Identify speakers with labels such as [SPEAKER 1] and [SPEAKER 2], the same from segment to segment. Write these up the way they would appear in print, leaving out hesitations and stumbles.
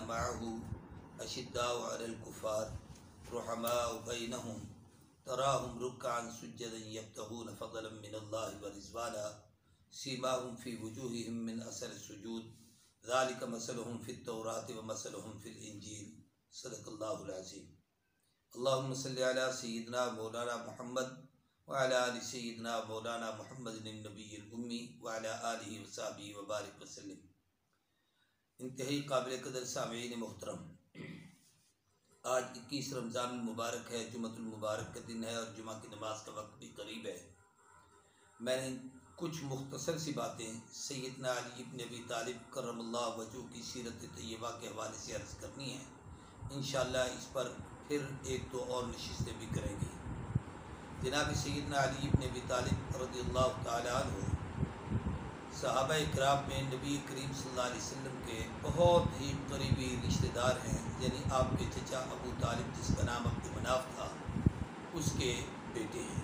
[SPEAKER 1] معه أشداء على الكفار رحماء بينهم تراهم ركعا سجدا يبتغون فضلا من الله ورضوانا سيماهم في وجوههم من أثر السجود ذلك مثلهم في التوراة ومثلهم في الإنجيل صدق الله العظيم. اللهم صل على سيدنا مولانا محمد وعلى آل سيدنا مولانا محمد النبی الأمی وعلى آلہ وصحبہ وبارک وسلم. انتہائی قابل قدر سامعین محترم، آج 21 رمضان المبارک ہے، جمعۃ المبارک کا دن ہے اور جمعہ کی نماز کا وقت بھی قریب ہے. میں نے کچھ مختصر سی باتیں سیدنا علی بن ابی طالب کرم اللہ وجہہ کی سیرت طیبہ کے حوالے سے عرض کرنی ہے. انشاءاللہ اس پر پھر ایک دو اور نشستیں بھی کریں گے. جناب سیدنا علی بن ابی طالب رضی اللہ تعالی عنہ صحابہ اکرام میں نبی کریم صلی اللہ علیہ وسلم کے بہت ہی قریبی رشتہ دار ہیں. یعنی آپ کے چچا ابو طالب جس کا نام عبد مناف تھا اس کے بیٹے ہیں.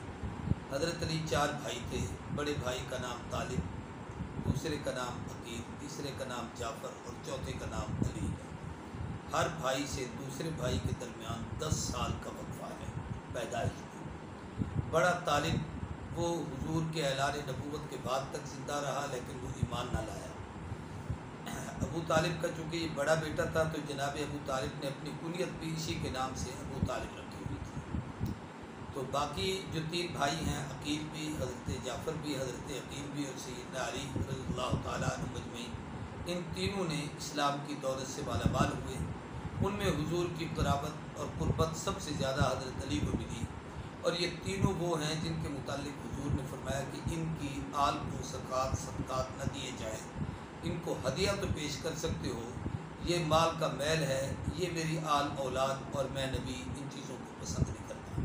[SPEAKER 1] حضرت علی 4 بھائی تھے. بڑے بھائی کا نام طالب، دوسرے کا نام عقیل، تیسرے کا نام جعفر اور چوتھے کا نام علی ہے. ہر بھائی سے دوسرے بھائی کے درمیان 10 سال کا وقفہ ہے پیدائش میں. بڑا طالب وہ حضور کے اعلان نبوت کے بعد تک زندہ رہا لیکن وہ ایمان نہ لایا. ابو طالب کا چونکہ یہ بڑا بیٹا تھا تو جناب ابو طالب نے اپنی کنیت بھی اسی کے نام سے ابو طالب رکھی ہوئی تھی. تو باقی جو 3 بھائی ہیں، عقیل بھی، حضرت جعفر بھی، حضرت عقیل بھی اور سیدنا علی رضی اللہ تعالیٰ عنہ مجمعین، ان تینوں نے اسلام کی دولت سے مالا مال ہوئے. ان میں حضور کی قرابت اور قربت سب سے زیادہ حضرت علی کو ملی. اور یہ تینوں وہ ہیں جن کے متعلق حضور نے فرمایا کہ ان کی آل کو زکوٰۃ صدقات نہ دیے جائیں. ان کو ہدیہ تو پیش کر سکتے ہو، یہ مال کا میل ہے، یہ میری آل اولاد اور میں نبی ان چیزوں کو پسند نہیں کرتا.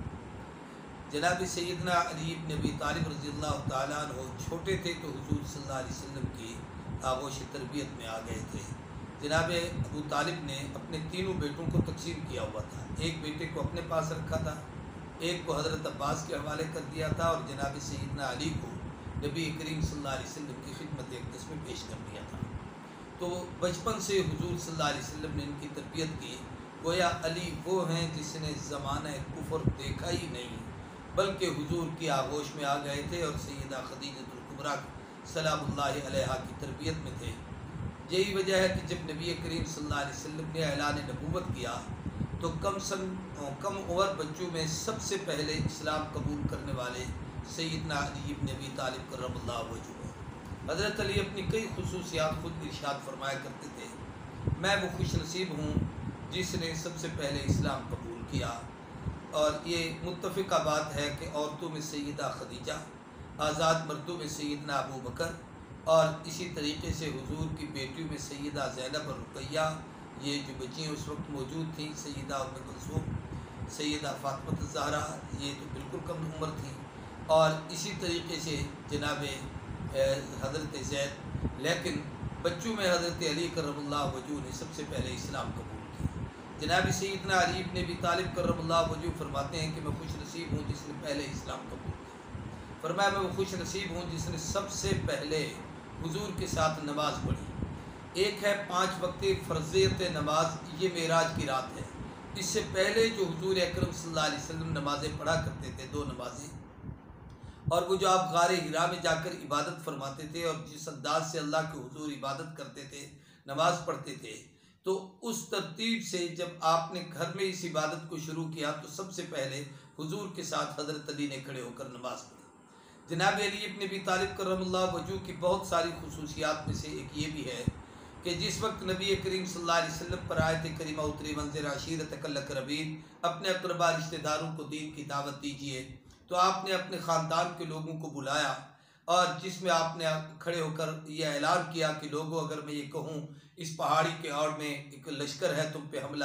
[SPEAKER 1] جناب سیدنا علی بن ابی طالب رضی اللہ تعالیٰ عنہ چھوٹے تھے تو حضور صلی اللہ علیہ وسلم کی آغوش تربیت میں آ گئے تھے. جناب ابو طالب نے اپنے تینوں بیٹوں کو تقسیم کیا ہوا تھا. ایک بیٹے کو اپنے پاس رکھا تھا، ایک کو حضرت عباس کے حوالے کر دیا تھا اور جناب سیدنا علی کو نبی کریم صلی اللہ علیہ وسلم کی خدمت اقدس میں پیش کر دیا تھا. تو بچپن سے حضور صلی اللہ علیہ وسلم نے ان کی تربیت کی. گویا علی وہ ہیں جس نے زمانہ کفر دیکھا ہی نہیں بلکہ حضور کی آغوش میں آ گئے تھے اور سیدہ خدیجہ الکبریٰ سلام اللہ علیہا کی تربیت میں تھے. یہی وجہ ہے کہ جب نبی کریم صلی اللہ علیہ وسلم نے اعلان نبوت کیا تو کم عمر بچوں میں سب سے پہلے اسلام قبول کرنے والے سیدنا علی بن ابی طالب کرم اللہ وجہہ. حضرت علی اپنی کئی خصوصیات خود ارشاد فرمایا کرتے تھے، میں وہ خوش نصیب ہوں جس نے سب سے پہلے اسلام قبول کیا. اور یہ متفقہ بات ہے کہ عورتوں میں سیدہ خدیجہ، آزاد مردوں میں سیدنا ابو بکر اور اسی طریقے سے حضور کی بیٹیوں میں سیدہ زینب اور رقیہ، یہ جو بچیاں اس وقت موجود تھیں، سیدہ ام کلثوم، سیدہ فاطمہ الزہرا، یہ تو بالکل کم عمر تھیں. اور اسی طریقے سے جناب حضرت زید، لیکن بچوں میں حضرت علی کرم اللہ وجہہ نے سب سے پہلے اسلام قبول کیا. جناب سیدنا علی بن ابی طالب کرم اللہ وجہہ فرماتے ہیں کہ میں خوش نصیب ہوں جس نے پہلے اسلام قبول کیا. فرمایا میں وہ خوش نصیب ہوں جس نے سب سے پہلے حضور کے ساتھ نماز پڑھی. ایک ہے 5 وقت فرضیت نماز، یہ معراج کی رات ہے. اس سے پہلے جو حضور اکرم صلی اللہ علیہ وسلم نمازیں پڑھا کرتے تھے 2 نمازیں، اور وہ جو آپ غار حرا میں جا کر عبادت فرماتے تھے اور جس انداز سے اللہ کے حضور عبادت کرتے تھے، نماز پڑھتے تھے، تو اس ترتیب سے جب آپ نے گھر میں اس عبادت کو شروع کیا تو سب سے پہلے حضور کے ساتھ حضرت علی نے کھڑے ہو کر نماز پڑھی. جناب علی ابن ابی طالب کرم اللہ وجہہ کی بہت ساری خصوصیات میں سے ایک یہ بھی ہے کہ جس وقت نبی کریم صلی اللہ علیہ وسلم پر آیت کریمہ اتری منذر عشیرتک الاقربین، اپنے اقربا رشتہ داروں کو دین کی دعوت دیجیے، تو آپ نے اپنے خاندان کے لوگوں کو بلایا اور جس میں آپ نے کھڑے ہو کر یہ اعلان کیا کہ لوگوں اگر میں یہ کہوں اس پہاڑی کے اوڑ میں ایک لشکر ہے تم پہ حملہ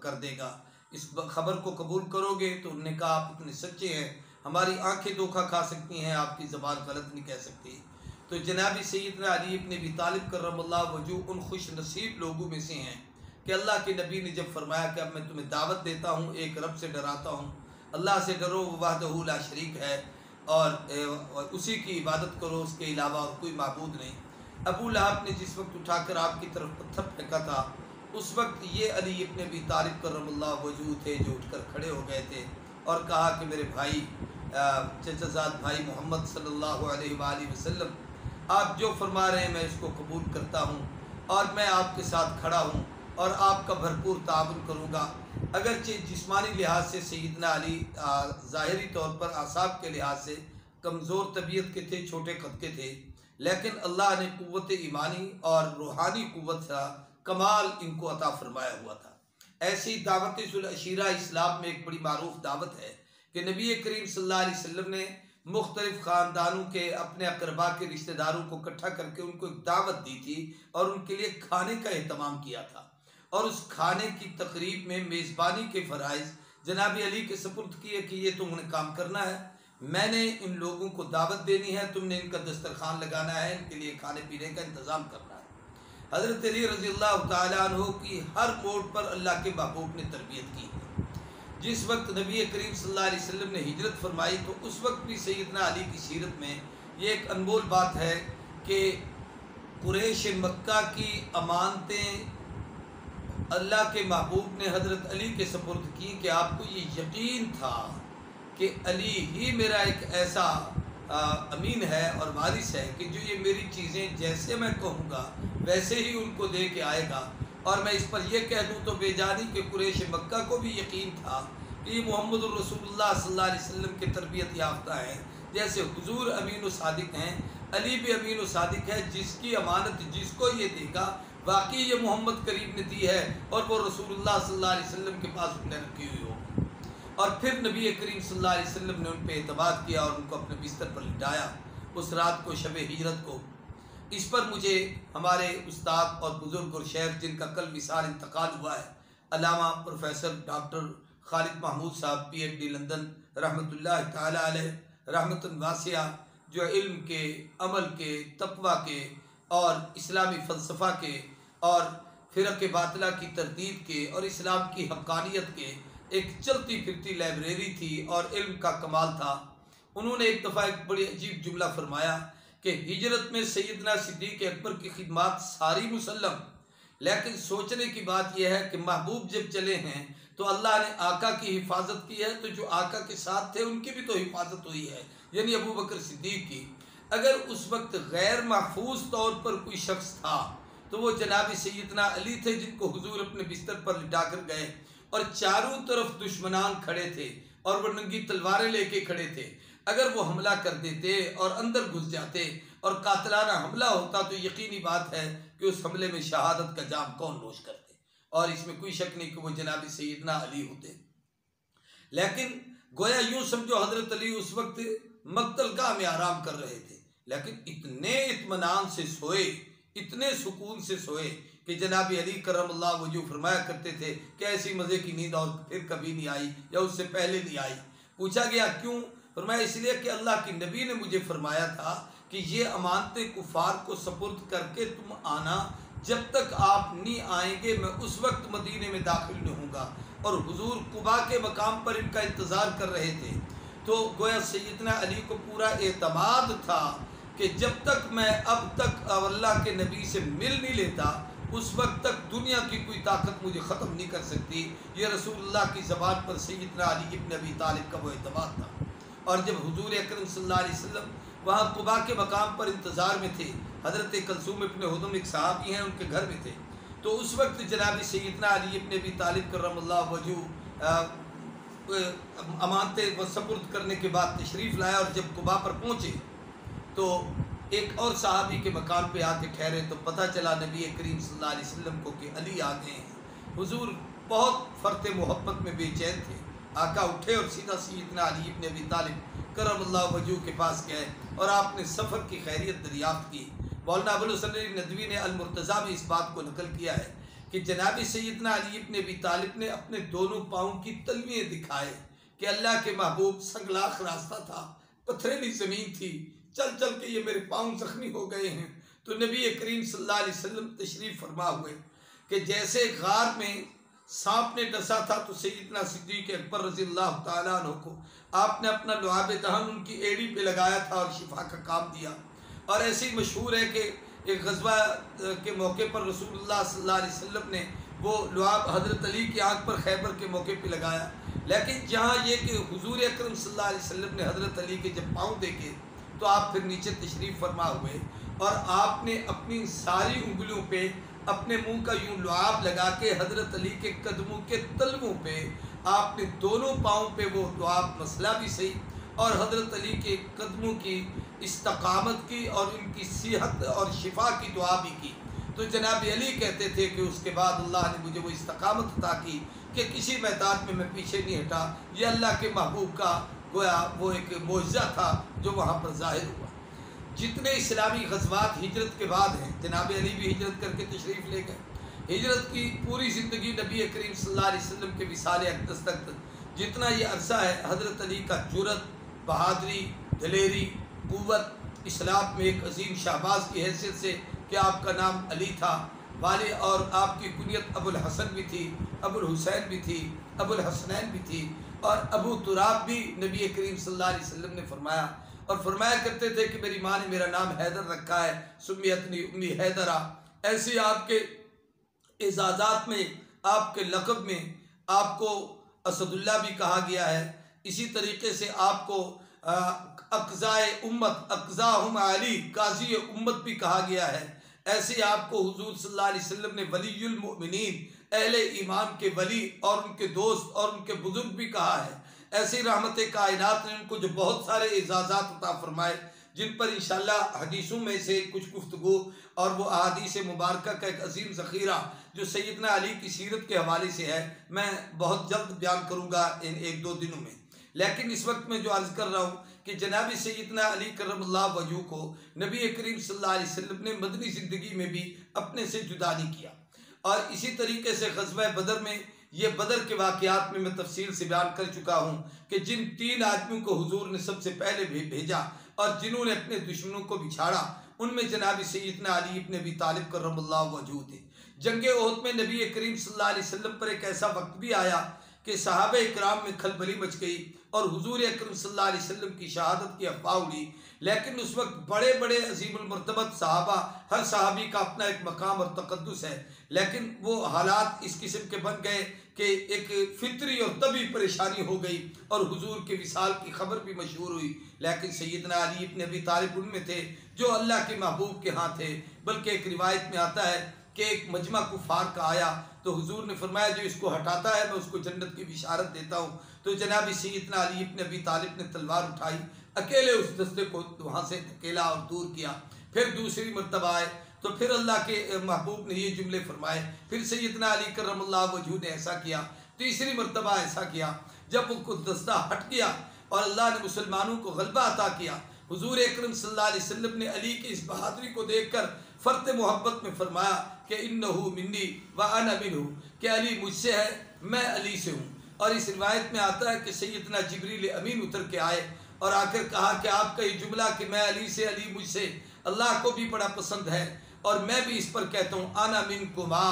[SPEAKER 1] کر دے گا، اس خبر کو قبول کرو گے؟ تو انہوں نے کہا آپ اتنے سچے ہیں، ہماری آنکھیں دھوکہ کھا سکتی ہیں، آپ کی زبان غلط نہیں کہہ سکتی. تو جناب سیدنا علی بن ابی طالب کرم اللہ وجہہ ان خوش نصیب لوگوں میں سے ہیں کہ اللہ کے نبی نے جب فرمایا کہ اب میں تمہیں دعوت دیتا ہوں، ایک رب سے ڈراتا ہوں، اللہ سے ڈرو، وہ وحدہ لا شریک ہے اور اسی کی عبادت کرو، اس کے علاوہ اور کوئی معبود نہیں. ابو لہب نے جس وقت اٹھا کر آپ کی طرف پتھر پھینکا تھا اس وقت یہ علی ابن ابی طالب کرم اللہ وجہ تھے جو اٹھ کر کھڑے ہو گئے تھے اور کہا کہ میرے بھائی چچا زاد بھائی محمد صلی اللہ علیہ وآلہ وسلم، آپ جو فرما رہے ہیں میں اس کو قبول کرتا ہوں اور میں آپ کے ساتھ کھڑا ہوں اور آپ کا بھرپور تعاون کروں گا۔ اگرچہ جسمانی لحاظ سے سیدنا علی ظاہری طور پر اعصاب کے لحاظ سے کمزور طبیعت کے تھے، چھوٹے قد کے تھے، لیکن اللہ نے قوت ایمانی اور روحانی قوت کا کمال ان کو عطا فرمایا ہوا تھا۔ ایسی دعوت العشیرہ اسلام میں ایک بڑی معروف دعوت ہے کہ نبی کریم صلی اللہ علیہ وسلم نے مختلف خاندانوں کے اپنے اقربا کے رشتہ داروں کو اکٹھا کر کے ان کو ایک دعوت دی تھی اور ان کے لیے کھانے کا اہتمام کیا تھا، اور اس کھانے کی تقریب میں میزبانی کے فرائض جناب علی کے سپرد کیے کہ یہ تم نے کام کرنا ہے، میں نے ان لوگوں کو دعوت دینی ہے، تم نے ان کا دسترخوان لگانا ہے، ان کے لیے کھانے پینے کا انتظام کرنا ہے۔ حضرت علی رضی اللہ تعالیٰ عنہ کی ہر موڑ پر اللہ کے محبوب نے تربیت کی ہے۔ جس وقت نبی کریم صلی اللہ علیہ وسلم نے ہجرت فرمائی تو اس وقت بھی سیدنا علی کی سیرت میں یہ ایک انمول بات ہے کہ قریش مکہ کی امانتیں اللہ کے محبوب نے حضرت علی کے سپرد کی کہ آپ کو یہ یقین تھا کہ علی ہی میرا ایک ایسا امین ہے اور وارث ہے کہ جو یہ میری چیزیں جیسے میں کہوں گا ویسے ہی ان کو دے کے آئے گا، اور میں اس پر یہ کہہ دوں تو بے جانی کہ قریش مکہ کو بھی یقین تھا کہ یہ محمد الرسول اللہ صلی اللہ علیہ وسلم کے تربیت یافتہ ہیں، جیسے حضور امین و صادق ہیں، علی بھی امین و صادق ہے، جس کی امانت جس کو یہ دے گا واقعی یہ محمد کریم نے دی ہے اور وہ رسول اللہ صلی اللہ علیہ وسلم کے پاس انہیں رکھی ہوئی ہوگی۔ اور پھر نبی کریم صلی اللہ علیہ وسلم نے ان پہ اعتماد کیا اور ان کو اپنے بستر پر لٹایا اس رات کو، شب ہجرت کو۔ اس پر مجھے ہمارے استاد اور بزرگ اور شیخ جن کا کل وصال انتقال ہوا ہے، علامہ پروفیسر ڈاکٹر خالد محمود صاحب پی ایچ ڈی لندن رحمۃ اللہ تعالیٰ علیہ رحمۃ واسعہ، جو علم کے، عمل کے، تقوی کے اور اسلامی فلسفہ کے اور فرق باطلہ کی تردید کے اور اسلام کی حقانیت کے ایک چلتی پھرتی لائبریری تھی اور علم کا کمال تھا۔ انہوں نے ایک دفعہ ایک بڑی عجیب جملہ فرمایا کہ ہجرت میں سیدنا صدیق اکبر کی خدمات ساری مسلم، لیکن سوچنے کی بات یہ ہے کہ محبوب جب چلے ہیں تو اللہ نے آقا کی حفاظت کی ہے، تو جو آقا کے ساتھ تھے ان کی بھی تو حفاظت ہوئی ہے، یعنی ابو بکر صدیق کی۔ اگر اس وقت غیر محفوظ طور پر کوئی شخص تھا تو وہ جناب سیدنا علی تھے، جن کو حضور اپنے بستر پر لٹا کر گئے اور چاروں طرف دشمنان کھڑے تھے اور وہ ننگی تلواریں لے کے کھڑے تھے۔ اگر وہ حملہ کر دیتے اور اندر گھس جاتے اور قاتلانہ حملہ ہوتا تو یقینی بات ہے کہ اس حملے میں شہادت کا جام کون نوش کرتے، اور اس میں کوئی شک نہیں کہ وہ جناب سیدنا علی ہوتے۔ لیکن گویا یوں سمجھو حضرت علی اس وقت مقتل گاہ میں آرام کر رہے تھے، لیکن اتنے اطمینان سے سوئے، اتنے سکون سے سوئے کہ جناب علی کرم اللہ وجہ فرمایا کرتے تھے کہ ایسی مزے کی نیند اور پھر کبھی نہیں آئی یا اس سے پہلے نہیں آئی۔ پوچھا گیا کیوں؟ فرمایا اس لیے کہ اللہ کی نبی نے مجھے فرمایا تھا کہ یہ امانتیں کفار کو سپرد کر کے تم آنا، جب تک آپ نہیں آئیں گے میں اس وقت مدینے میں داخل نہیں ہوں گا، اور حضور قباء کے مقام پر ان کا انتظار کر رہے تھے۔ تو گویا سیدنا علی کو پورا اعتماد تھا کہ جب تک میں اب تک اللہ کے نبی سے مل نہیں لیتا اس وقت تک دنیا کی کوئی طاقت مجھے ختم نہیں کر سکتی۔ یہ رسول اللہ کی زبان پر سیدنا علی ابن ابی طالب کا وہ اعتماد تھا۔ اور جب حضور اکرم صلی اللہ علیہ وسلم وہاں قباء کے مقام پر انتظار میں تھے، حضرت کلثوم ابن ہدم ایک صحابی ہیں ان کے گھر میں تھے، تو اس وقت جناب سیدنا علی ابن ابی طالب کرم اللہ وجہ امانتیں و سپرد کرنے کے بعد تشریف لایا، اور جب قباء پر پہنچے تو ایک اور صحابی کے مکان پہ آ کے ٹھہرے تو پتہ چلا نبی کریم صلی اللہ علیہ وسلم کو کہ علی آ گئے ہیں۔ حضور بہت فرط محبت میں بے چین تھے۔ آقا اٹھے اور سیدھا سیدنا علی ابن ابی طالب کرم اللہ وجہ کے پاس گئے اور آپ نے سفر کی خیریت دریافت کی۔ مولانا ابوالحسن ندوی نے المرتضیٰ میں اس بات کو نقل کیا ہے کہ جناب سیدنا علی ابن ابی طالب نے اپنے دونوں پاؤں کی تلویں دکھائے کہ اللہ کے محبوب سنگلاخ راستہ تھا، پتھریلی زمین تھی، چل چل کے یہ میرے پاؤں زخمی ہو گئے ہیں۔ تو نبی کریم صلی اللہ علیہ وسلم تشریف فرما ہوئے کہ جیسے غار میں سانپ نے ڈسا تھا تو سیدنا صدیق اکبر رضی اللہ تعالیٰ عنہ کو آپ نے اپنا لعاب دہن ان کی ایڑی پہ لگایا تھا اور شفا کا کام دیا۔ اور ایسے ہی مشہور ہے کہ ایک غزوہ کے موقع پر رسول اللہ صلی اللہ علیہ وسلم نے وہ لعاب حضرت علی کی آنکھ پر خیبر کے موقع پہ لگایا، لیکن جہاں یہ کہ حضور اکرم صلی اللہ علیہ وسلم نے حضرت علی کے جب پاؤں دیکھے تو آپ پھر نیچے تشریف فرما ہوئے اور آپ نے اپنی ساری انگلیوں پہ اپنے منہ کا یوں لعاب لگا کے حضرت علی کے قدموں کے تلووں پہ آپ نے دونوں پاؤں پہ وہ لعاب مسئلہ بھی صحیح اور حضرت علی کے قدموں کی استقامت کی اور ان کی صحت اور شفا کی دعا بھی کی۔ تو جناب علی کہتے تھے کہ اس کے بعد اللہ نے مجھے وہ استقامت عطا کی کہ کسی میدان میں پیچھے نہیں ہٹا۔ یہ اللہ کے محبوب کا گویا وہ ایک معجزہ تھا جو وہاں پر ظاہر ہوا۔ جتنے اسلامی غزوات ہجرت کے بعد ہیں، جناب علی بھی ہجرت کر کے تشریف لے گئے۔ ہجرت کی پوری زندگی نبی کریم صلی اللہ علیہ وسلم کے وصال اقدس تک جتنا یہ عرصہ ہے، حضرت علی کا جرأت، بہادری، دلیری، قوت، اسلام میں ایک عظیم شہباز کی حیثیت سے کہ آپ کا نام علی تھا والد اور آپ کی کنیت ابو الحسن بھی تھی، ابو الحسین بھی تھی، ابو الحسنین بھی تھی، اور ابو تراب بھی نبی کریم صلی اللہ علیہ وسلم نے فرمایا اور فرمایا کرتے تھے کہ میری ماں نے میرا نام حیدر رکھا ہے، سمیتنی امی حیدرہ۔ ایسی آپ کے اعزازات میں، آپ کے لقب میں آپ کو اسد اللہ بھی کہا گیا ہے۔ اسی طریقے سے آپ کو اقضائے امت، اقضاہم علی، قاضی امت بھی کہا گیا ہے۔ ایسے آپ کو حضور صلی اللہ علیہ وسلم نے ولی المؤمنین، اہل ایمان کے ولی اور ان کے دوست اور ان کے بزرگ بھی کہا ہے۔ ایسی رحمت کائنات نے ان کو جو بہت سارے اعزازات عطا فرمائے، جن پر انشاءاللہ حدیثوں میں سے کچھ گفتگو اور وہ احادیث مبارکہ کا ایک عظیم ذخیرہ جو سیدنا علی کی سیرت کے حوالے سے ہے، میں بہت جلد بیان کروں گا ان ایک دو دنوں میں۔ لیکن اس وقت میں جو عرض کر رہا ہوں کہ جناب سیدنا علی کرم اللہ وجہہ کو نبی کریم صلی اللہ علیہ وسلم نے مدنی زندگی میں بھی اپنے سے جدا نہیں کیا۔ اور اسی طریقے سے غزوہ بدر میں، یہ بدر کے واقعات میں میں تفصیل سے بیان کر چکا ہوں کہ جن 3 آدمیوں کو حضور نے سب سے پہلے بھیجا اور جنہوں نے اپنے دشمنوں کو بچھاڑا، ان میں جناب سیدنا علی ابن ابی طالب کرم اللہ وجہہ تھے۔ جنگ احد میں نبی کریم صلی اللہ علیہ وسلم پر ایک ایسا وقت بھی آیا کہ صحابہ اکرام میں کھلبلی مچ گئی اور حضور اکرم صلی اللہ علیہ وسلم کی شہادت کی افواہ اڑی، لیکن اس وقت بڑے بڑے عظیم المرتبت صحابہ، ہر صحابی کا اپنا ایک مقام اور تقدس ہے، لیکن وہ حالات اس قسم کے بن گئے کہ ایک فطری اور طبعی پریشانی ہو گئی اور حضور کے وصال کی خبر بھی مشہور ہوئی، لیکن سیدنا علی ابن ابی طالب ان میں تھے جو اللہ کے محبوب کے ہاں تھے۔ بلکہ ایک روایت میں آتا ہے کہ ایک مجمع کفار کا آیا تو حضور نے فرمایا جو اس کو ہٹاتا ہے میں اس کو جنت کی بشارت دیتا ہوں۔ تو جناب سیدنا علی ابن ابی طالب نے تلوار اٹھائی، اکیلے اس دستے کو وہاں سے دھکیلا اور دور کیا۔ پھر دوسری مرتبہ آئے تو پھر اللہ کے محبوب نے یہ جملے فرمائے، پھر سیدنا علی کرم اللہ وجہہ نے ایسا کیا، تیسری مرتبہ ایسا کیا۔ جب وہ دستہ ہٹ گیا اور اللہ نے مسلمانوں کو غلبہ عطا کیا، حضور اکرم صلی اللہ علیہ وسلم نے علی کی اس بہادری کو دیکھ کر فرط محبت میں فرمایا کہ انہو منی وانا منہ، کہ علی مجھ سے ہے، میں علی سے ہوں۔ اور اس روایت میں آتا ہے کہ سیدنا جبریل امین اتر کے آئے اور آ کر کہا کہ آپ کا یہ جملہ کہ میں علی سے، علی مجھ سے، اللہ کو بھی بڑا پسند ہے اور میں بھی اس پر کہتا ہوں انا منکما،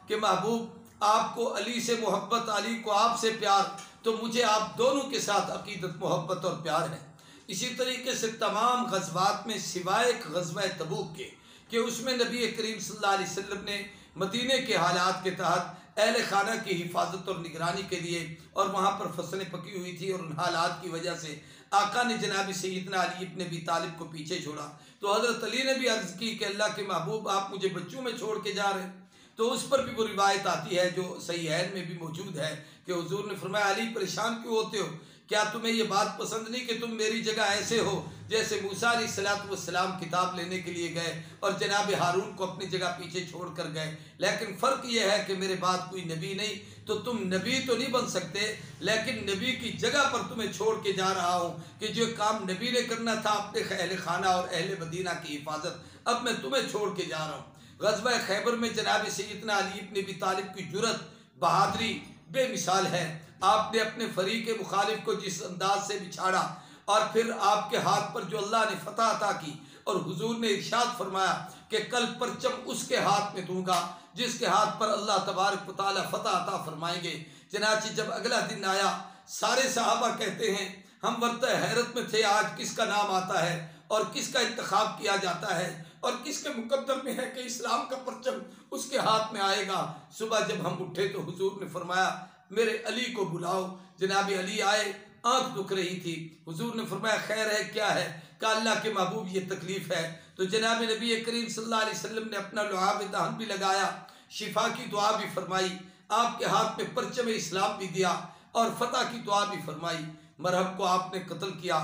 [SPEAKER 1] کہ محبوب آپ کو علی سے محبت، علی کو آپ سے پیار، تو مجھے آپ دونوں کے ساتھ عقیدت، محبت اور پیار ہے۔ اسی طریقے سے تمام غزوات میں سوائے ایک غزوہ تبوک کے کہ اس میں نبی کریم صلی اللہ علیہ وسلم نے مدینے کے حالات کے تحت اہل خانہ کی حفاظت اور نگرانی کے لیے، اور وہاں پر فصلیں پکی ہوئی تھی اور ان حالات کی وجہ سے آقا نے جناب سیدنا علی ابن ابی طالب کو پیچھے چھوڑا۔ تو حضرت علی نے بھی عرض کی کہ اللہ کے محبوب آپ مجھے بچوں میں چھوڑ کے جا رہے ہیں، تو اس پر بھی وہ روایت آتی ہے جو صحیحین میں بھی موجود ہے کہ حضور نے فرمایا علی پریشان کیوں ہوتے ہو؟ کیا تمہیں یہ بات پسند نہیں کہ تم میری جگہ ایسے ہو جیسے موسیٰ علیہ السلام کتاب لینے کے لیے گئے اور جناب ہارون کو اپنی جگہ پیچھے چھوڑ کر گئے، لیکن فرق یہ ہے کہ میرے بعد کوئی نبی نہیں، تو تم نبی تو نہیں بن سکتے، لیکن نبی کی جگہ پر تمہیں چھوڑ کے جا رہا ہوں کہ جو کام نبی نے کرنا تھا اپنے اہل خانہ اور اہل مدینہ کی حفاظت، اب میں تمہیں چھوڑ کے جا رہا ہوں۔ غزوہ خیبر میں جناب سیدنا علی ابن ابی طالب کی جرأت، بہادری بے مثال ہے۔ آپ نے اپنے فریق مخالف کو جس انداز سے بچھاڑا اور پھر آپ کے ہاتھ پر جو اللہ نے فتح عطا کی، اور حضور نے ارشاد فرمایا کہ کل پرچم اس کے ہاتھ میں دوں گا جس کے ہاتھ پر اللہ تبارک و تعالی فتح عطا فرمائیں گے۔ چنانچہ جب اگلا دن آیا، سارے صحابہ کہتے ہیں ہم ورطہ حیرت میں تھے آج کس کا نام آتا ہے اور کس کا انتخاب کیا جاتا ہے۔ اور کس کے مقدر میں ہے کہ اسلام کا پرچم اس کے ہاتھ میں آئے گا؟ صبح جب ہم اٹھے تو حضور نے فرمایا میرے علی کو بلاؤ۔ جناب علی آئے، آنکھ دکھ رہی تھی۔ حضور نے فرمایا خیر ہے، کیا ہے؟ کہ اللہ کے محبوب یہ تکلیف ہے۔ تو جناب نبی کریم صلی اللہ علیہ وسلم نے اپنا لعاب دہن بھی لگایا، شفا کی دعا بھی فرمائی، آپ کے ہاتھ میں پرچم اسلام بھی دیا اور فتح کی دعا بھی فرمائی۔ مرہب کو آپ نے قتل کیا،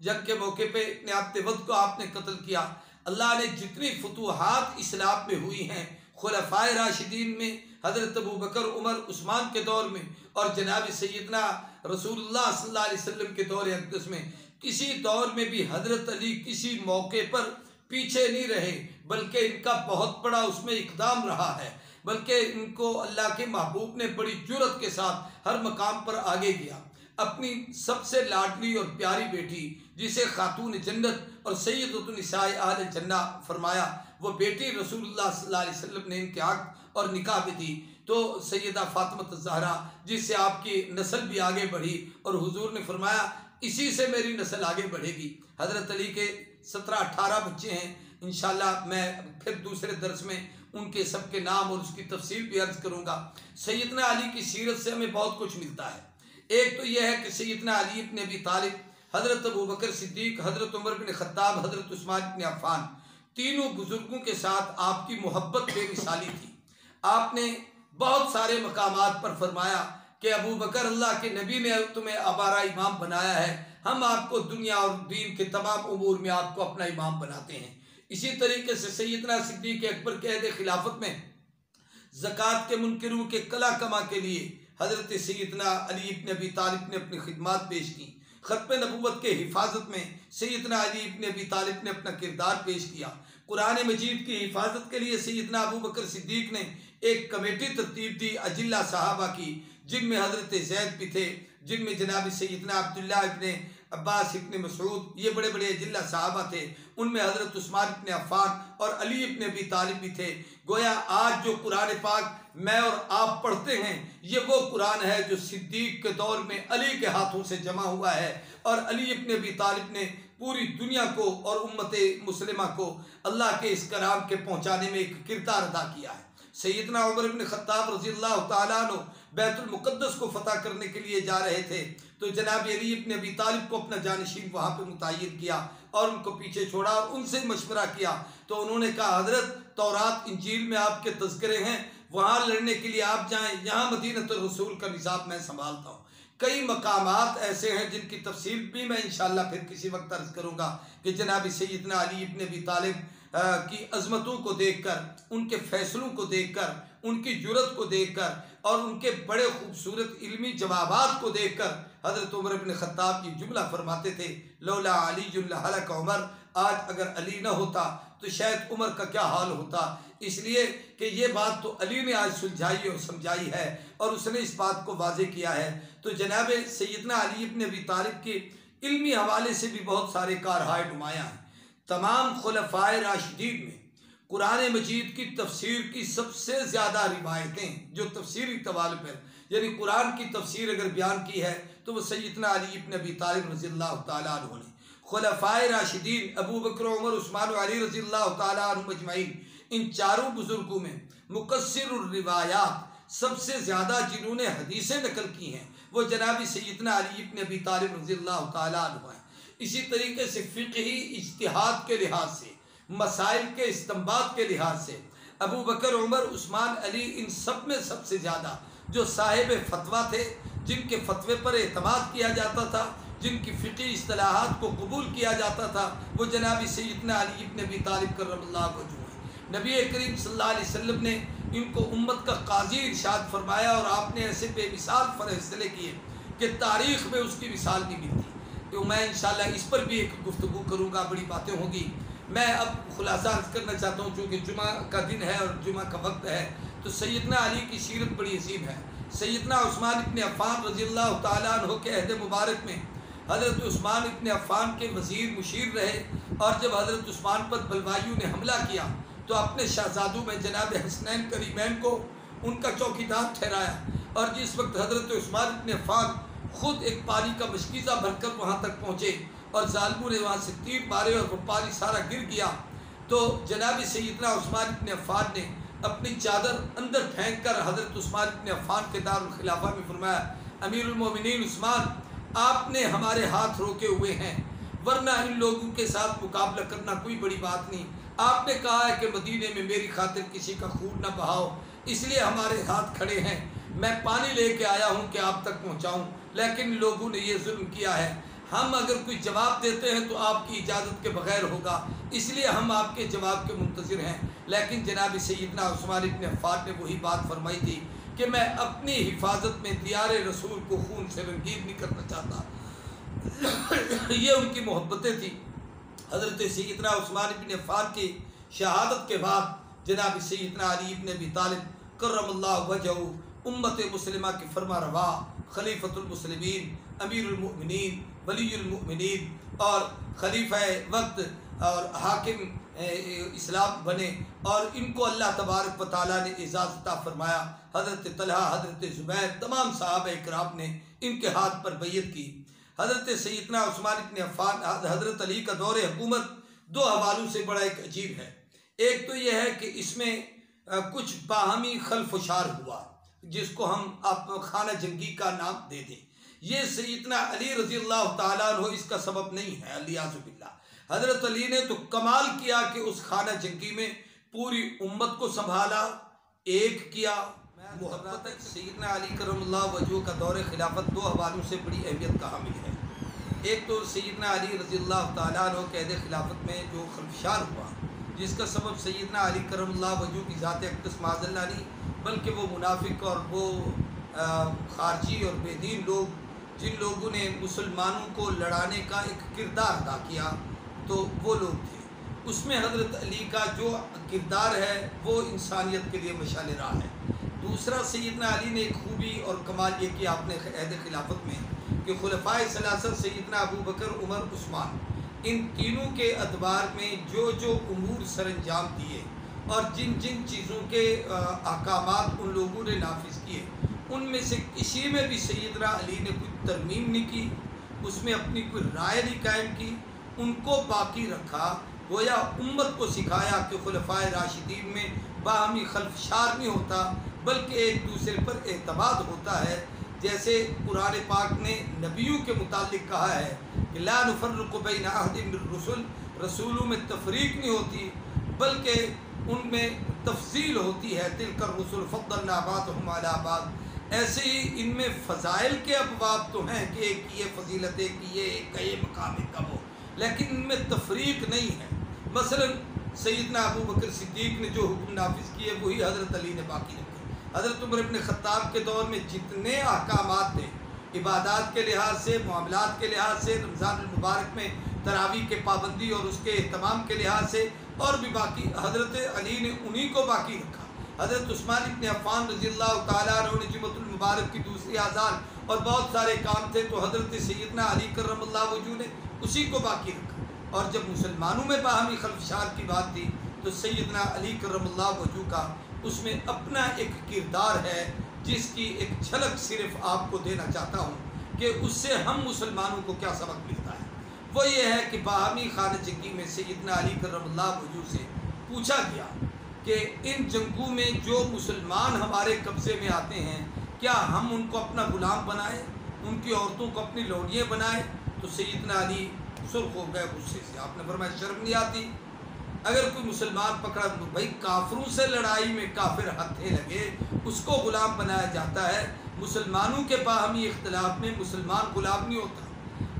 [SPEAKER 1] جنگ کے موقع پہ ابن عبد ود کو آپ نے قتل کیا۔ اللہ نے جتنی فتوحات اسلام میں ہوئی ہیں، خلفائے راشدین میں، حضرت ابوبکر، عمر، عثمان کے دور میں، اور جناب سیدنا رسول اللہ صلی اللہ علیہ وسلم کے دور اقدس میں، کسی دور میں بھی حضرت علی کسی موقع پر پیچھے نہیں رہے، بلکہ ان کا بہت بڑا اس میں اقدام رہا ہے، بلکہ ان کو اللہ کے محبوب نے بڑی جرأت کے ساتھ ہر مقام پر آگے کیا۔ اپنی سب سے لاڈلی اور پیاری بیٹی جسے خاتون جنت اور سیدۃ النساء اہل جنہ فرمایا، وہ بیٹی رسول اللہ صلی اللہ علیہ وسلم نے ان کے عقد اور نکاح بھی دی، تو سیدہ فاطمہ الزہرا، جس سے آپ کی نسل بھی آگے بڑھی، اور حضور نے فرمایا اسی سے میری نسل آگے بڑھے گی۔ حضرت علی کے 17-18 بچے ہیں، انشاءاللہ میں پھر دوسرے درس میں ان کے سب کے نام اور اس کی تفصیل بھی عرض کروں گا۔ سیدنا علی کی سیرت سے ہمیں بہت کچھ ملتا ہے۔ ایک تو یہ ہے کہ سیدنا علی ابن ابی طالب، حضرت ابوبکر صدیق، حضرت عمر بن خطاب، حضرت عثمان بن عفان، تینوں بزرگوں کے ساتھ آپ کی محبت بے مثالی تھی۔ آپ نے بہت سارے مقامات پر فرمایا کہ ابوبکر اللہ کے نبی نے تمہیں ہمارا امام بنایا ہے، ہم آپ کو دنیا اور دین کے تمام امور میں آپ کو اپنا امام بناتے ہیں۔ اسی طریقے سے سیدنا صدیق اکبر کے عہد خلافت میں زکوٰۃ کے منکروں کے کلا کما کے لیے حضرت سیدنا علی ابن ابی طالب نے اپنی خدمات پیش کی۔ ختم نبوت کے حفاظت میں سیدنا علی ابن ابی طالب نے اپنا کردار پیش کیا۔ قرآن مجید کی حفاظت کے لیے سیدنا ابوبکر صدیق نے ایک کمیٹی ترتیب دی اجلہ صحابہ کی، جن میں حضرت زید بھی تھے، جن میں جناب سیدنا عبداللہ ابن عباس ابن مسعود، یہ بڑے بڑے اجلہ صحابہ تھے، ان میں حضرت عثمان ابن عفان اور علی ابن ابی طالب بھی تھے۔ گویا آج جو قرآن پاک میں اور آپ پڑھتے ہیں، یہ وہ قرآن ہے جو صدیق کے دور میں علی کے ہاتھوں سے جمع ہوا ہے، اور علی ابن ابی طالب نے پوری دنیا کو اور امت مسلمہ کو اللہ کے اس کلام کے پہنچانے میں ایک کردار ادا کیا ہے۔ سیدنا عمر بن خطاب رضی اللہ تعالیٰ عنہ بیت المقدس کو فتح کرنے کے لیے جا رہے تھے، تو جناب علی ابن ابی طالب کو اپنا جانشین وہاں پہ متعین کیا اور ان کو پیچھے چھوڑا اور ان سے مشورہ کیا۔ تو انہوں نے کہا حضرت تورات انجیل میں آپ کے تذکرے ہیں، وہاں لڑنے کے لیے آپ جائیں، یہاں مدینۃ الرسول کا نظام میں سنبھالتا ہوں۔ کئی مقامات ایسے ہیں جن کی تفصیل بھی میں انشاءاللہ پھر کسی وقت عرض کروں گا کہ جناب سیدنا علی ابن ابی طالب کی عظمتوں کو دیکھ کر، ان کے فیصلوں کو دیکھ کر، ان کی جرأت کو دیکھ کر اور ان کے بڑے خوبصورت علمی جوابات کو دیکھ کر حضرت عمر بن خطاب یہ جملہ فرماتے تھے، لولا علی لہلک عمر، آج اگر علی نہ ہوتا تو شاید عمر کا کیا حال ہوتا۔ اس لیے کہ یہ بات تو علی نے آج سلجھائی اور سمجھائی ہے اور اس نے اس بات کو واضح کیا ہے۔ تو جناب سیدنا علی ابن ابی طالب کے علمی حوالے سے بھی بہت سارے کارہائے نمایاں ہیں۔ تمام خلفائے راشدین میں قرآن مجید کی تفسیر کی سب سے زیادہ روایتیں جو تفسیری طوال پر، یعنی قرآن کی تفسیر اگر بیان کی ہے تو وہ سیدنا علی ابن ابی طالب رضی اللہ تعالیٰ عنہ نے۔ خلفائے راشدین ابو بکر، عمر، عثمان و علی رضی اللہ تعالیٰ عنہ مجمعین، ان چاروں بزرگوں میں مکثر الروایات سب سے زیادہ جنہوں نے حدیثیں نقل کی ہیں وہ جناب سیدنا علی ابن ابی طالب رضی اللہ تعالیٰ عنہ ہیں۔ اسی طریقے سے فقہی اجتہاد کے لحاظ سے، مسائل کے استنباط کے لحاظ سے ابو بکر، عمر، عثمان، علی، ان سب میں سب سے زیادہ جو صاحب فتویٰ تھے، جن کے فتوے پر اعتماد کیا جاتا تھا، جن کی فقہی اصطلاحات کو قبول کیا جاتا تھا، وہ جناب سیدنا علی ابن ابی طالب کرم اللہ وجہہ ہیں۔ نبی کریم صلی اللہ علیہ وسلم نے ان کو امت کا قاضی ارشاد فرمایا اور آپ نے ایسے بے مثال فیصلے کیے کہ تاریخ میں اس کی مثال نہیں ملتی۔ تو میں انشاءاللہ اس پر بھی ایک گفتگو کروں گا، بڑی باتیں ہوں گی۔ میں اب خلاصہ عرض کرنا چاہتا ہوں، چونکہ جمعہ کا دن ہے اور جمعہ کا وقت ہے، تو سیدنا علی کی سیرت بڑی عظیم ہے۔ سیدنا عثمان ابن عفان رضی اللہ تعالیٰ عنہ کے عہد مبارک میں حضرت عثمان ابن عفان کے وزیر مشیر رہے، اور جب حضرت عثمان پر بلوائیوں نے حملہ کیا تو اپنے شہزادوں میں جناب حسنین کریمین کو ان کا چوکیدار ٹھہرایا، اور جس وقت حضرت عثمان ابن عفان خود ایک پانی کا مشکیزہ بھر کر وہاں تک پہنچے اور ظالموں نے وہاں سے تیر مارے اور وہ پانی سارا گر گیا، تو جناب سیدنا عثمان بن عفان نے اپنی چادر اندر پھینک کر حضرت عثمان بن عفان کے دارالخلافہ میں فرمایا، امیر المومنین عثمان، آپ نے ہمارے ہاتھ روکے ہوئے ہیں، ورنہ ان لوگوں کے ساتھ مقابلہ کرنا کوئی بڑی بات نہیں۔ آپ نے کہا ہے کہ مدینے میں میری خاطر کسی کا خون نہ بہاؤ، اس لیے ہمارے ہاتھ کھڑے ہیں، میں پانی لے کے آیا ہوں کہ آپ تک پہنچاؤں، لیکن لوگوں نے یہ ظلم کیا ہے، ہم اگر کوئی جواب دیتے ہیں تو آپ کی اجازت کے بغیر ہوگا، اس لیے ہم آپ کے جواب کے منتظر ہیں۔ لیکن جناب سیدنا عثمان بن عفان نے وہی بات فرمائی تھی کہ میں اپنی حفاظت میں دیار رسول کو خون سے رنگین نہیں کرنا چاہتا۔ یہ ان کی محبتیں تھیں۔ حضرت سیدنا عثمان بن عفان کی شہادت کے بعد جناب سیدنا علی بن ابی طالب کرم اللہ وجہہ امت مسلمہ کی فرما روا، خلیفۃ المسلمین، امیر المؤمنین، ولی المؤمنین اور خلیفہ وقت اور حاکم اسلام بنے، اور ان کو اللہ تبارک و تعالیٰ نے اعزاز عطا فرمایا۔ حضرت طلحہ، حضرت زبیر، تمام صحابہ اکرام نے ان کے ہاتھ پر بیعت کی۔ حضرت سیدنا عثمان بن عفان، حضرت علی کا دور حکومت دو حوالوں سے بڑا ایک عجیب ہے۔ ایک تو یہ ہے کہ اس میں کچھ باہمی خلف و شار ہوا، جس کو ہم آپ خانہ جنگی کا نام دے دیں۔ یہ سیدنا علی رضی اللہ تعالیٰ عنہ اس کا سبب نہیں ہے، الیاذ باللہ۔ حضرت علی نے تو کمال کیا کہ اس خانہ جنگی میں پوری امت کو سنبھالا، ایک کیا۔ محبت سیدنا علی کرم اللہ وجہہ کا دور خلافت دو حوالوں سے بڑی اہمیت کا حامل ہے۔ ایک تو سیدنا علی رضی اللہ تعالیٰ عنہ قید خلافت میں جو خلفشار ہوا، جس کا سبب سیدنا علی کرم اللہ وجہہ کی ذات اقدس معاذ اللہ نہیں، بلکہ وہ منافق اور وہ خارجی اور بے دین لوگ، جن لوگوں نے مسلمانوں کو لڑانے کا ایک کردار ادا کیا، تو وہ لوگ تھے۔ اس میں حضرت علی کا جو کردار ہے وہ انسانیت کے لیے مشعل راہ ہے۔ دوسرا، سیدنا علی نے ایک خوبی اور کمال یہ کیا اپنے عہد خلافت میں کہ خلفائے ثلاثہ سیدنا ابو بکر، عمر، عثمان، ان تینوں کے ادوار میں جو جو امور سر انجام دیے اور جن جن چیزوں کے احکامات ان لوگوں نے نافذ کیے، ان میں سے کسی میں بھی سیدنا علی نے کوئی ترمیم نہیں کی، اس میں اپنی کوئی رائے نہیں قائم کی، ان کو باقی رکھا۔ گویا امت کو سکھایا کہ خلفائے راشدین میں باہمی خلفشار نہیں ہوتا، بلکہ ایک دوسرے پر اعتماد ہوتا ہے۔ جیسے قرآن پاک نے نبیوں کے متعلق کہا ہے کہ لا نفرق بین احد من الرسل، رسولوں میں تفریق نہیں ہوتی بلکہ ان میں تفضیل ہوتی ہے۔ تلک الرسل فضلنا بعضهم علی بعض، ایسے ہی ان میں فضائل کے ابواب تو ہیں کہ ایک کی یہ فضیلت، ایک کی یہ مقام کا وہ، لیکن ان میں تفریق نہیں ہے۔ مثلا سیدنا ابو بکر صدیق نے جو حکم نافذ کیے وہی حضرت علی نے باقی رکھے۔ حضرت عمر بن خطاب کے دور میں جتنے احکامات تھے، عبادات کے لحاظ سے، معاملات کے لحاظ سے، رمضان المبارک میں تراویح کے پابندی اور اس کے اہتمام کے لحاظ سے، اور بھی باقی، حضرت علی نے انہی کو باقی رکھا۔ حضرت عثمان بن عفان رضی اللہ تعالیٰ عنہ نے جمعۃ المبارک کی دوسری اذان اور بہت سارے کام تھے تو حضرت سیدنا علی کرم اللہ وجہہ نے اسی کو باقی رکھا۔ اور جب مسلمانوں میں باہمی خلفشار کی بات تھی تو سیدنا علی کرم اللہ وجہہ کا اس میں اپنا ایک کردار ہے، جس کی ایک جھلک صرف آپ کو دینا چاہتا ہوں کہ اس سے ہم مسلمانوں کو کیا سبق ملتا ہے۔ وہ یہ ہے کہ باہمی خانہ جنگی میں سیدنا علی کرم اللہ وجہہ سے پوچھا گیا کہ ان جنگوں میں جو مسلمان ہمارے قبضے میں آتے ہیں، کیا ہم ان کو اپنا غلام بنائیں، ان کی عورتوں کو اپنی لونڈیاں بنائیں؟ تو سیدنا علی سرخ ہو گئے غصے سے۔ آپ نے فرمایا شرم نہیں آتی؟ اگر کوئی مسلمان پکڑا، بھائی کافروں سے لڑائی میں کافر ہتھے لگے، اس کو غلام بنایا جاتا ہے۔ مسلمانوں کے باہمی اختلاف میں مسلمان غلام نہیں ہوتا۔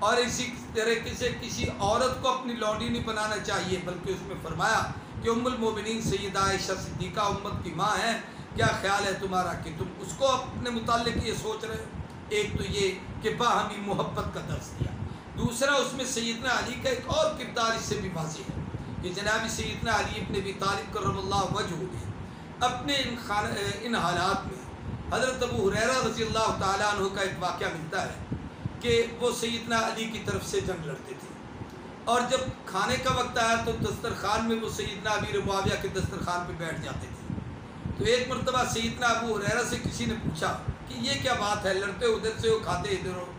[SPEAKER 1] اور اسی طریقے سے کسی عورت کو اپنی لونڈی نہیں بنانا چاہیے، بلکہ اس میں فرمایا کہ ام المومنین سیدہ عائشہ صدیقہ امت کی ماں ہے، کیا خیال ہے تمہارا کہ تم اس کو اپنے متعلق یہ سوچ رہے ہو؟ ایک تو یہ کہ باہمی محبت کا درس دیا۔ دوسرا، اس میں سیدنا علی کا ایک اور کردار اس سے بھی واضح ہے کہ جناب سیدنا علی ابن ابی طالب کرم اللہ وجہہ نے اپنے ان حالات میں حضرت ابو ہریرہ رضی اللہ تعالیٰ عنہ کا ایک واقعہ ملتا ہے کہ وہ سیدنا علی کی طرف سے جنگ لڑتے تھے، اور جب کھانے کا وقت آیا تو دسترخوان میں وہ سیدنا امیر معاویہ کے دسترخوان پہ بیٹھ جاتے تھے۔ تو ایک مرتبہ سیدنا ابو ہریرہ سے کسی نے پوچھا کہ یہ کیا بات ہے، لڑتے ادھر سے ہو کھاتے ادھر ہو؟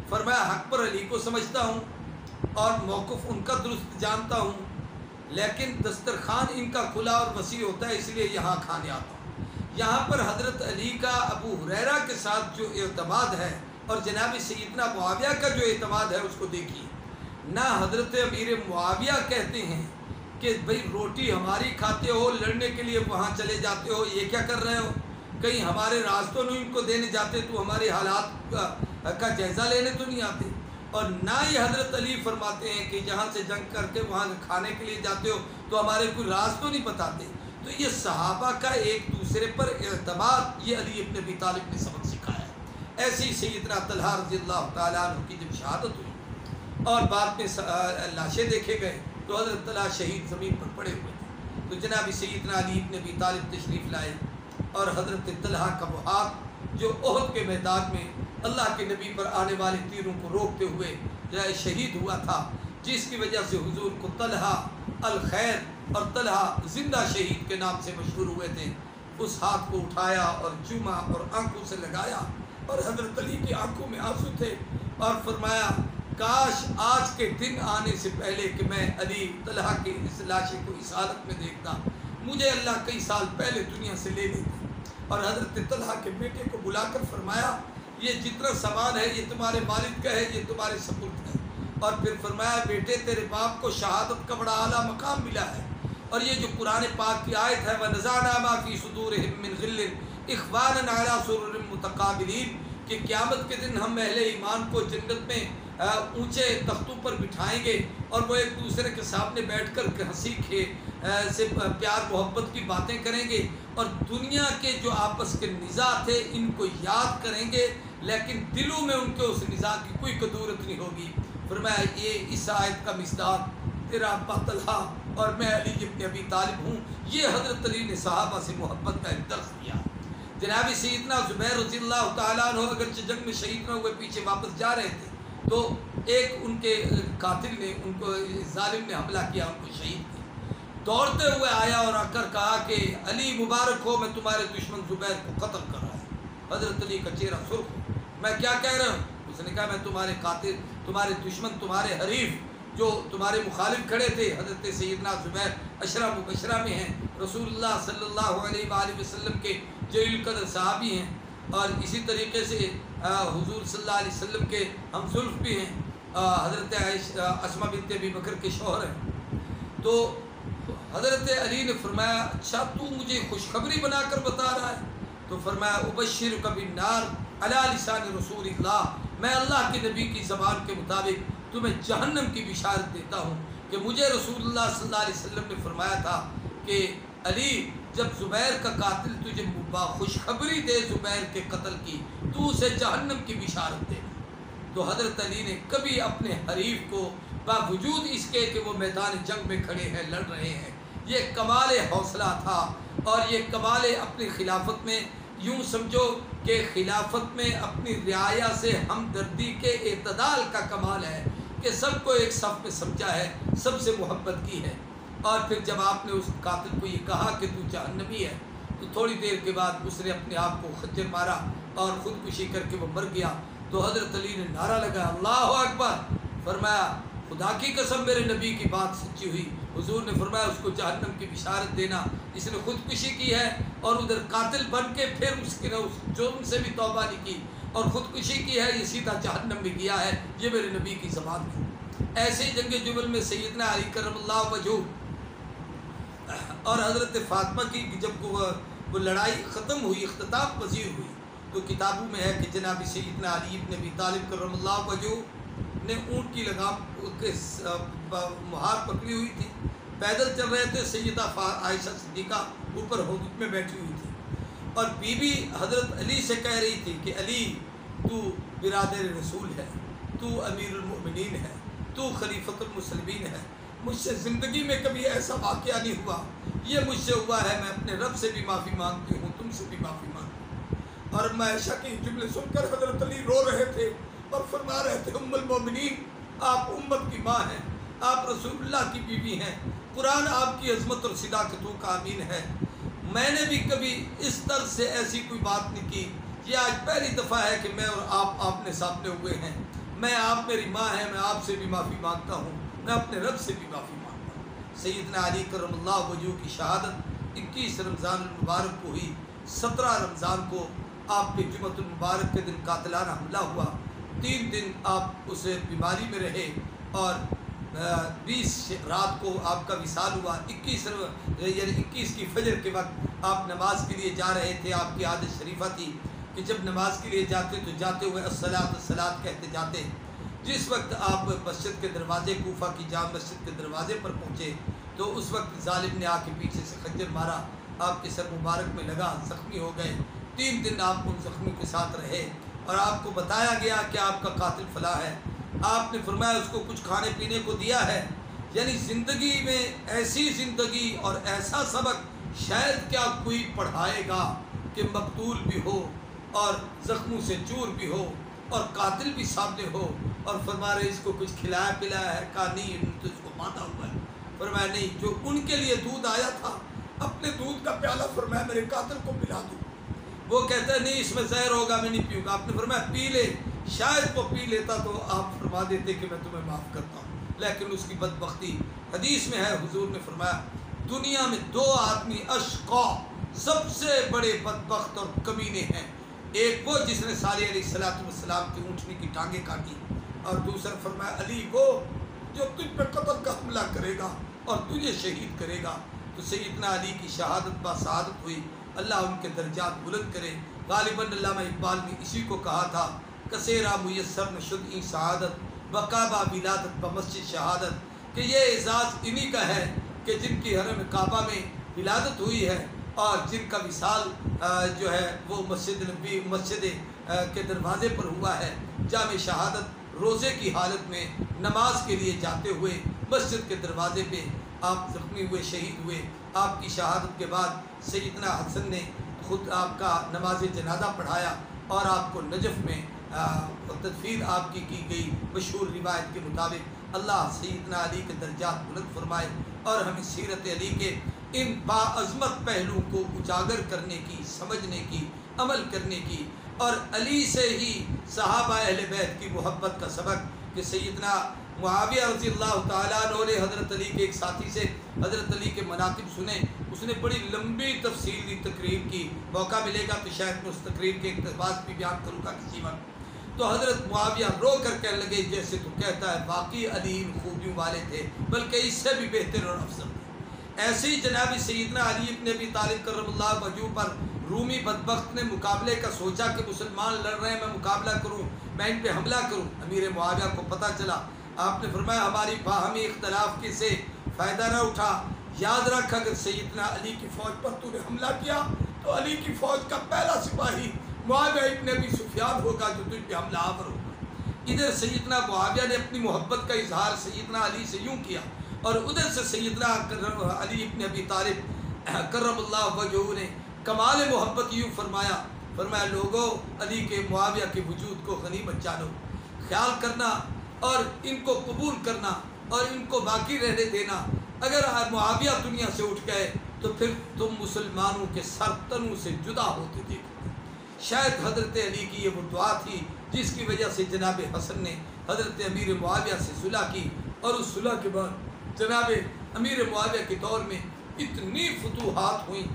[SPEAKER 1] فرمایا حق پر علی کو سمجھتا ہوں اور موقف ان کا درست جانتا ہوں، لیکن دسترخوان ان کا کھلا اور وسیع ہوتا ہے، اس لیے یہاں کھانے آتا ہوں۔ یہاں پر حضرت علی کا ابو ہریرہ کے ساتھ جو اعتماد ہے اور جناب سیدنا معاویہ کا جو اعتماد ہے اس کو دیکھیے۔ نہ حضرت امیر معاویہ کہتے ہیں کہ بھئی روٹی ہماری کھاتے ہو، لڑنے کے لیے وہاں چلے جاتے ہو، یہ کیا کر رہے ہو، کہیں ہمارے راستوں نہیں ان کو دینے جاتے تو ہمارے حالات کا جائزہ لینے تو نہیں آتے۔ اور نہ یہ حضرت علی فرماتے ہیں کہ جہاں سے جنگ کر کے وہاں کھانے کے لیے جاتے ہو تو ہمارے کوئی راز تو نہیں بتاتے۔ تو یہ صحابہ کا ایک دوسرے پر اعتماد یہ علی ابن ابی طالب نے سبق سکھایا ہے۔ ایسے ہی سیدنا طلحہ رضی اللہ تعالیٰ عنہ کی جب شہادت ہوئی اور بعد میں لاشیں دیکھے گئے تو حضرت طلحہ شہید زمین پر پڑے ہوئے تھے، تو جناب سیدنا علی ابن ابی طالب تشریف لائے اور حضرت طلحہ کا وہ ہاتھ جو احد کے میدان میں اللہ کے نبی پر آنے والے تیروں کو روکتے ہوئے شہید ہوا تھا، جس کی وجہ سے حضور کو طلحہ الخیر اور طلحہ زندہ شہید کے نام سے مشہور ہوئے تھے، اس ہاتھ کو اٹھایا اور چوما اور آنکھوں سے لگایا، اور حضرت علی کی آنکھوں میں آنسو تھے، اور فرمایا کاش آج کے دن آنے سے پہلے کہ میں علی طلحہ کی اس لاشے کو اس حالت میں دیکھتا، مجھے اللہ کئی سال پہلے دنیا سے لے لیتا۔ اور حضرت طلحہ کے بیٹے کو بلا کر فرمایا یہ جتنا سامان ہے یہ تمہارے والد کا ہے، یہ تمہارے سپرد ہے، اور پھر فرمایا بیٹے تیرے باپ کو شہادت کا بڑا اعلیٰ مقام ملا ہے، اور یہ جو قرآن پاک کی آیت ہے وَنَزَعْنَا مَا فِي صُدُورِهِم مِّن غِلٍّ إِخْوَانًا عَلَىٰ سُرُرٍ مُتَقَابِلِينَ، کہ قیامت کے دن ہم اہل ایمان کو جنت میں اونچے تختوں پر بٹھائیں گے اور وہ ایک دوسرے کے سامنے بیٹھ کر ہنسی سے پیار محبت کی باتیں کریں گے، اور دنیا کے جو آپس کے نزاع تھے ان کو یاد کریں گے، لیکن دلوں میں ان کے اس نزاع کی کوئی کدورت نہیں ہوگی۔ فرمایا یہ اس آیت کا مصداق تیرا ابا طلحہ اور میں علی ابن ابی طالب ہوں۔ یہ حضرت علی نے صحابہ سے محبت کا ایک درس دیا۔ جناب سیدنا زبیر رضی اللہ تعالیٰ عنہ اگرچہ جنگ میں شہید نہ ہوئے، پیچھے واپس جا رہے تھے، تو ایک ان کے قاتل نے ان کو ظالم نے حملہ کیا، ان کو شہید کیا، دوڑتے ہوئے آیا اور آ کر کہا کہ علی مبارک ہو، میں تمہارے دشمن زبیر کو قتل کر رہا ہوں۔ حضرت علی کا چہرہ سرخ ہو، میں کیا کہہ رہا ہوں؟ اس نے کہا میں تمہارے قاتل، تمہارے دشمن، تمہارے حریف جو تمہارے مخالف کھڑے تھے حضرت سیدنا زبیر عشرہ مبشرہ میں ہیں، رسول اللہ صلی اللہ علیہ وآلہ وسلم کے جلیل قدر صحابی ہیں، اور اسی طریقے سے حضور صلی اللہ علیہ وسلم کے ہم زلف بھی ہیں، حضرت اسماء بنت ابی بکر کے شوہر ہیں۔ تو حضرت علی نے فرمایا اچھا تو مجھے خوشخبری بنا کر بتا رہا ہے؟ تو فرمایا ابشرک بالنار علی لسان رسول اللہ، میں اللہ کے نبی کی زبان کے مطابق تمہیں جہنم کی بشارت دیتا ہوں کہ مجھے رسول اللہ صلی اللہ علیہ وسلم نے فرمایا تھا کہ علی جب زبیر کا قاتل تجھے خوشخبری دے زبیر کے قتل کی تو اسے جہنم کی بشارت دے۔ تو حضرت علی نے کبھی اپنے حریف کو باوجود اس کے کہ وہ میدان جنگ میں کھڑے ہیں، لڑ رہے ہیں، یہ کمال حوصلہ تھا، اور یہ کمال اپنی خلافت میں، یوں سمجھو کہ خلافت میں اپنی رعایا سے ہمدردی کے اعتدال کا کمال ہے کہ سب کو ایک صف میں سمجھا ہے، سب سے محبت کی ہے۔ اور پھر جب آپ نے اس قاتل کو یہ کہا کہ تو جہنمی ہے، تو تھوڑی دیر کے بعد اس نے اپنے آپ کو خنجر مارا اور خودکشی کر کے وہ مر گیا۔ تو حضرت علی نے نعرہ لگایا اللہ اکبر، فرمایا خدا کی قسم میرے نبی کی بات سچی ہوئی۔ حضور نے فرمایا اس کو جہنم کی بشارت دینا، اس نے خودکشی کی ہے اور ادھر قاتل بن کے پھر اس جرم سے بھی توبہ نہیں کی اور خودکشی کی ہے، یہ سیدھا جہنم میں گیا ہے، یہ میرے نبی کی زبان ہے۔ ایسے ہی جنگ جمل میں سیدنا علی کرم اللہ وجہہ اور حضرت فاطمہ کی جب وہ لڑائی ختم ہوئی، اختتام پذیر ہوئی، تو کتابوں میں ہے کہ جناب سیدنا علی ابن ابی طالب کرم اللہ وجہہ نے اونٹ کی لگام کے مہار پکڑی ہوئی تھی، پیدل چل رہے تھے، سیدہ عائشہ صدیقہ اوپر ہودج میں بیٹھی ہوئی تھی، اور بی بی حضرت علی سے کہہ رہی تھی کہ علی تو برادر رسول ہے، تو امیر المؤمنین ہے، تو خلیفۃ المسلمین ہے، مجھ سے زندگی میں کبھی ایسا واقعہ نہیں ہوا، یہ مجھ سے ہوا ہے، میں اپنے رب سے بھی معافی مانگتی ہوں، تم سے بھی معافی مانگتی ہوں۔ اور عائشہ کے جملے سن کر حضرت علی رو رہے تھے اور فرما رہے تھے ام المؤمنین آپ امت کی ماں ہیں، آپ رسول اللہ کی بیوی ہیں، قرآن آپ کی عظمت اور صداقتوں کا امین ہے، میں نے بھی کبھی اس طرح سے ایسی کوئی بات نہیں کی، یہ آج پہلی دفعہ ہے کہ میں اور آپ آپنے سامنے ہوئے ہیں، میں آپ میری ماں ہیں، میں آپ سے بھی معافی مانگتا ہوں، میں اپنے رب سے بھی معافی مانگتا ہوں۔ سیدنا علی کرم اللہ وجہ کی شہادت 21 رمضان المبارک کو ہوئی۔ 17 رمضان کو آپ پہ جمعۃ المبارک کے دن قاتلانہ حملہ ہوا۔ 3 دن آپ اس بیماری میں رہے اور 20 رات کو آپ کا وصال ہوا۔ 21 کی فجر کے وقت آپ نماز کے لیے جا رہے تھے۔ آپ کی عادت شریفہ تھی کہ جب نماز کے لیے جاتے تو جاتے ہوئے الصلاۃ الصلاۃ کہتے جاتے۔ جس وقت آپ مسجد کے دروازے، کوفہ کی جامع مسجد کے دروازے پر پہنچے تو اس وقت ظالم نے آ کے پیچھے سے خنجر مارا، آپ کے سر مبارک میں لگا، زخمی ہو گئے۔ 3 دن آپ ان زخموں کے ساتھ رہے اور آپ کو بتایا گیا کہ آپ کا قاتل فلاں ہے۔ آپ نے فرمایا اس کو کچھ کھانے پینے کو دیا ہے؟ یعنی زندگی میں ایسی زندگی اور ایسا سبق شاید کیا کوئی پڑھائے گا کہ مقتول بھی ہو اور زخموں سے چور بھی ہو اور قاتل بھی سامنے ہو اور فرما رہے اس کو کچھ کھلایا پلایا ہے؟ کہا نہیں، تو اس کو مانا ہوا ہے۔ فرمایا نہیں، جو ان کے لیے دودھ آیا تھا اپنے دودھ کا پیالہ فرمایا میرے قاتل کو پلا دو۔ وہ کہتا ہے نہیں اس میں زہر ہوگا، میں نہیں پیوں گا۔ آپ نے فرمایا پی لے، شاید وہ پی لیتا تو آپ فرما دیتے کہ میں تمہیں معاف کرتا ہوں، لیکن اس کی بدبختی حدیث میں ہے، حضور نے فرمایا دنیا میں 2 آدمی اشقا، سب سے بڑے بدبخت اور کمینے ہیں۔ ایک وہ جس نے صالح علیہ السلام کی اونٹنی کی ٹانگیں کاٹی، اور دوسرا فرمایا علی وہ جو تجھ پہ قتل کا حملہ کرے گا اور تجھے شہید کرے گا۔ تو سیدنا علی کی شہادت با سعادت ہوئی، اللہ ان کے درجات بلند کرے۔ غالباً علامہ اقبال نے اسی کو کہا تھا، کثیرہ میسر نشد این سعادت بکعبہ ولادت بمسجد شہادت، کہ یہ اعزاز انہی کا ہے کہ جن کی حرم کعبہ میں ولادت ہوئی ہے اور جن کا وصال جو ہے وہ مسجد نبی، مسجد کے دروازے پر ہوا ہے۔ جامع شہادت روزے کی حالت میں نماز کے لیے جاتے ہوئے مسجد کے دروازے پہ آپ زخمی ہوئے، شہید ہوئے۔ آپ کی شہادت کے بعد سیدنا حسن نے خود آپ کا نماز جنازہ پڑھایا اور آپ کو نجف میں تدفین آپ کی گئی مشہور روایت کے مطابق۔ اللہ سیدنا علی کے درجات بلند فرمائے اور ہمیں سیرت علی کے ان باعظمت پہلوؤں کو اجاگر کرنے کی، سمجھنے کی، عمل کرنے کی، اور علی سے ہی صحابہ اہل بیت کی محبت کا سبق کہ سیدنا معاویہ رضی اللہ تعالیٰ عنہ نے حضرت علی کے ایک ساتھی سے حضرت علی کے مناقب سنے، اس نے بڑی لمبی تفصیلی تقریر کی، موقع ملے گا تو شاید میں اس تقریر کے اقتباس بھی بیان کروں گا کسی وقت۔ تو حضرت معاویہ رو کر کہنے لگے جیسے تو کہتا ہے واقعی علی ان خوبیوں والے تھے، بلکہ اس سے بھی بہتر اور افضل تھے۔ ایسے ہی جناب سیدنا علی ابن ابی طالب کرم اللہ وجہہ پر رومی بدبخت نے مقابلے کا سوچا کہ مسلمان لڑ رہے ہیں، میں مقابلہ کروں، میں ان پہ حملہ کروں۔ امیر معاویہ کو پتہ چلا، آپ نے فرمایا ہماری باہمی اختلاف کے سے فائدہ نہ اٹھا، یاد رکھ اگر سیدنا علی کی فوج پر تو نے حملہ کیا تو علی کی فوج کا پہلا سپاہی معاویہ ابن ابی سفیان ہوگا جو تجھ پہ حملہ آور ہوگا۔ ادھر سیدنا معاویہ نے اپنی محبت کا اظہار سیدنا علی سے یوں کیا، اور ادھر سے سیدنا علی ابن ابی طالب کرم اللہ وجہہ نے کمال محبت یوں فرمایا لوگوں علی کے معاویہ کے وجود کو غنیمت جانو، خیال کرنا اور ان کو قبول کرنا اور ان کو باقی رہنے دینا۔ اگر معاویہ دنیا سے اٹھ گئے تو پھر تم مسلمانوں کے سر تنوں سے جدا ہوتے دیکھو۔ شاید حضرت علی کی یہ وہ دعا تھی جس کی وجہ سے جناب حسن نے حضرت امیر معاویہ سے صلح کی، اور اس صلح کے بعد جناب امیر معاویہ کے دور میں اتنی فتوحات ہوئیں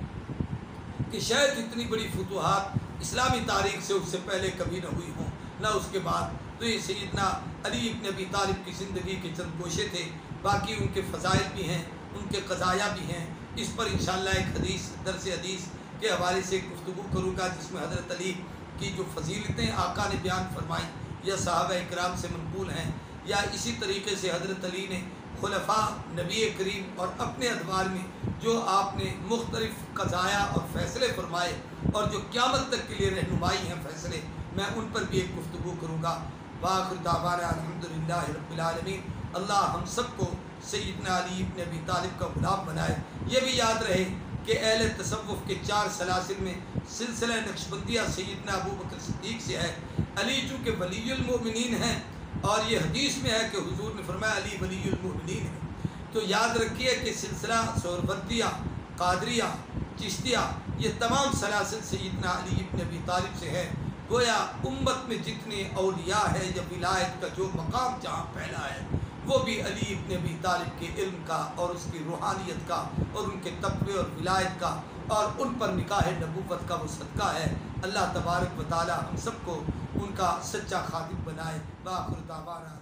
[SPEAKER 1] کہ شاید اتنی بڑی فتوحات اسلامی تاریخ سے اس سے پہلے کبھی نہ ہوئی ہوں، نہ اس کے بعد۔ تو یہ سیدنا علی ابن ابی طالب کی زندگی کے چند گوشے تھے، باقی ان کے فضائل بھی ہیں، ان کے قضایا بھی ہیں۔ اس پر انشاءاللہ ایک حدیث، درس حدیث کے حوالے سے گفتگو کروں گا جس میں حضرت علی کی جو فضیلتیں آقا نے بیان فرمائیں یا صحابہ اکرام سے منقول ہیں، یا اسی طریقے سے حضرت علی نے خلفاء نبی کریم اور اپنے ادوار میں جو آپ نے مختلف قضایا اور فیصلے فرمائے اور جو قیامت تک کے لیے رہنمائی ہیں فیصلے، میں ان پر بھی ایک گفتگو کروں گا۔ وآخر دعوانا الحمدللہ رب العالمین۔ اللہ ہم سب کو سیدنا علی ابن ابی طالب کا غلام بنائے۔ یہ بھی یاد رہے کہ اہل تصوف کے 4 سلاسل میں سلسلہ نقشبندیہ سیدنا ابو بکر صدیق سے ہے۔ علی چونکہ ولی المؤمنین ہیں، اور یہ حدیث میں ہے کہ حضور نے فرمایا علی ولی المؤمنین ہے، تو یاد رکھیے کہ سلسلہ سہروردیہ، قادریہ، چشتیہ، یہ تمام سلاسل سیدنا علی ابن ابی طالب سے ہے۔ گویا امت میں جتنے اولیاء ہیں یا ولایت کا جو مقام جہاں پھیلا ہے وہ بھی علی ابن ابی طالب کے علم کا اور اس کی روحانیت کا اور ان کے تقوی اور ولایت کا اور ان پر نکاح نبوت کا وہ صدقہ ہے۔ اللہ تبارک و تعالی ہم سب کو ان کا سچا خادم بنائے۔ وآخر دعوانا